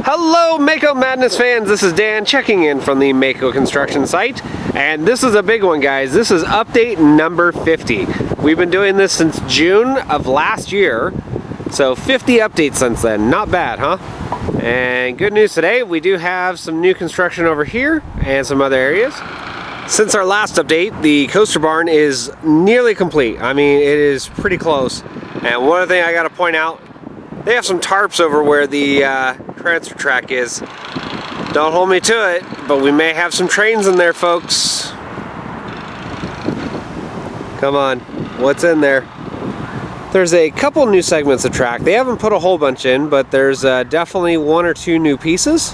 Hello Mako Madness fans, this is Dan checking in from the Mako construction site, and this is a big one, guys. This is update number 50. We've been doing this since June of last year, so 50 updates since then. Not bad, huh? And good news today, we do have some new construction over here and some other areas. Since our last update, the coaster barn is nearly complete. I mean, it is pretty close. And one other thing I gotta point out, they have some tarps over where the transfer track is. Don't hold me to it, but we may have some trains in there, folks. Come on, what's in there? There's a couple new segments of track. They haven't put a whole bunch in, but there's definitely one or two new pieces.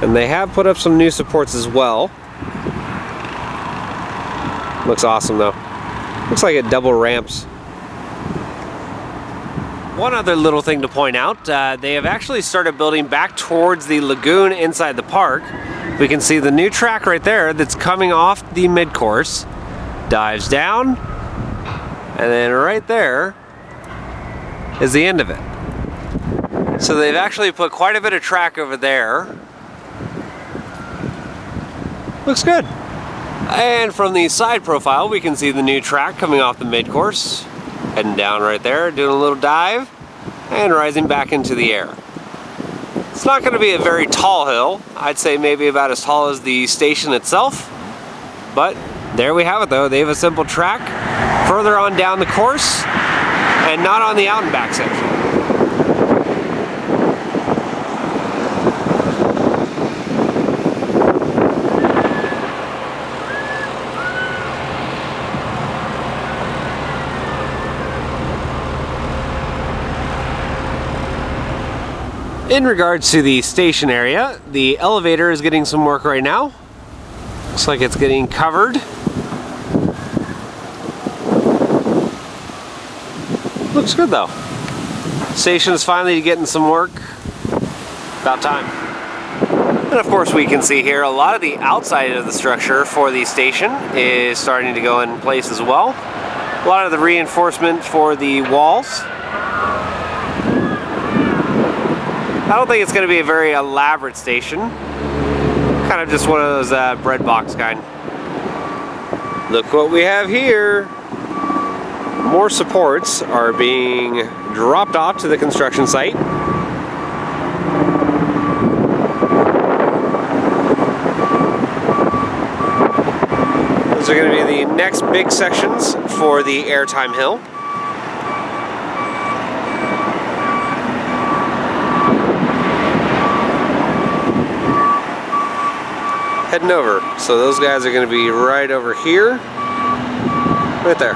And they have put up some new supports as well. Looks awesome though. Looks like it double ramps. One other little thing to point out, they have actually started building back towards the lagoon inside the park. We can see the new track right there that's coming off the mid-course, dives down, and then right there is the end of it. So they've actually put quite a bit of track over there. Looks good. And from the side profile, we can see the new track coming off the mid-course. Heading down right there, doing a little dive, and rising back into the air. It's not going to be a very tall hill. I'd say maybe about as tall as the station itself. But there we have it though. They have a simple track further on down the course, and not on the out and back section. In regards to the station area, the elevator is getting some work right now. Looks like it's getting covered. Looks good though. Station is finally getting some work. About time. And of course we can see here a lot of the outside of the structure for the station is starting to go in place as well. A lot of the reinforcement for the walls. I don't think it's going to be a very elaborate station. Kind of just one of those bread box kind. Look what we have here. More supports are being dropped off to the construction site. Those are going to be the next big sections for the airtime hill. Heading over. So those guys are going to be right over here. Right there.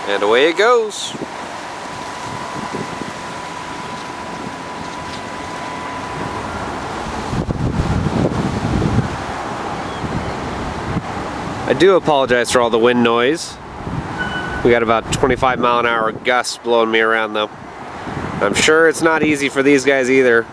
And away it goes. I do apologize for all the wind noise. We got about 25 mile an hour gusts blowing me around though. I'm sure it's not easy for these guys either.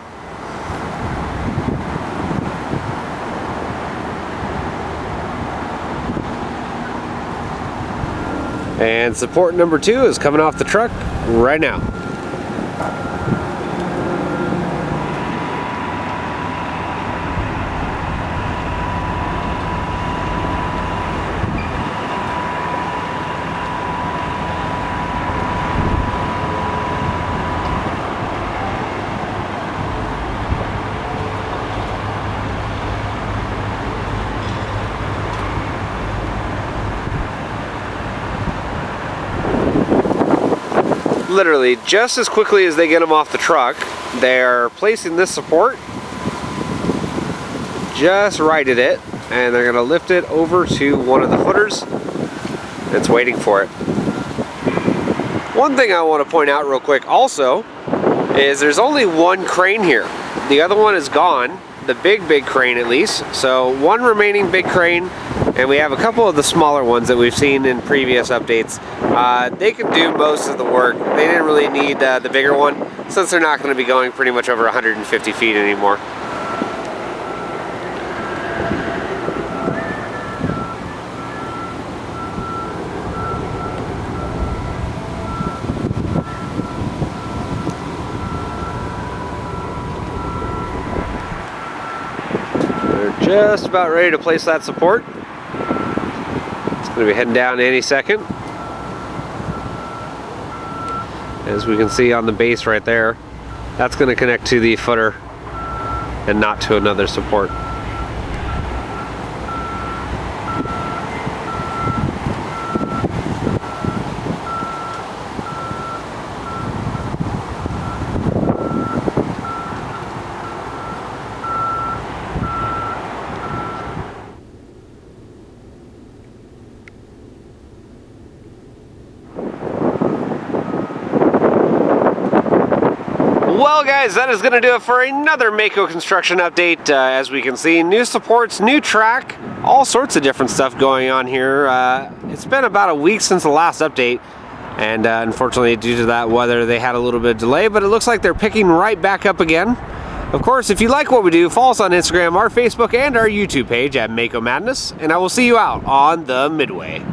And support number 2 is coming off the truck right now. literally just as quickly as they get them off the truck, they're placing this support just right at it, and they're going to lift it over to one of the footers. It's waiting for it. One thing I want to point out real quick also is there's only one crane here. The other one is gone, the big crane at least. So one remaining big crane, and we have a couple of the smaller ones that we've seen in previous updates. They can do most of the work. They didn't really need the bigger one, since they're not going to be going pretty much over 150 feet anymore. Just about ready to place that support. It's going to be heading down any second. As we can see on the base right there, that's going to connect to the footer and not to another support. Well guys, that is going to do it for another Mako construction update. As we can see, new supports, new track, all sorts of different stuff going on here. It's been about a week since the last update, and unfortunately due to that weather they had a little bit of delay, but it looks like they're picking right back up again. Of course, if you like what we do, follow us on Instagram, our Facebook, and our YouTube page at Mako Madness, and I will see you out on the Midway.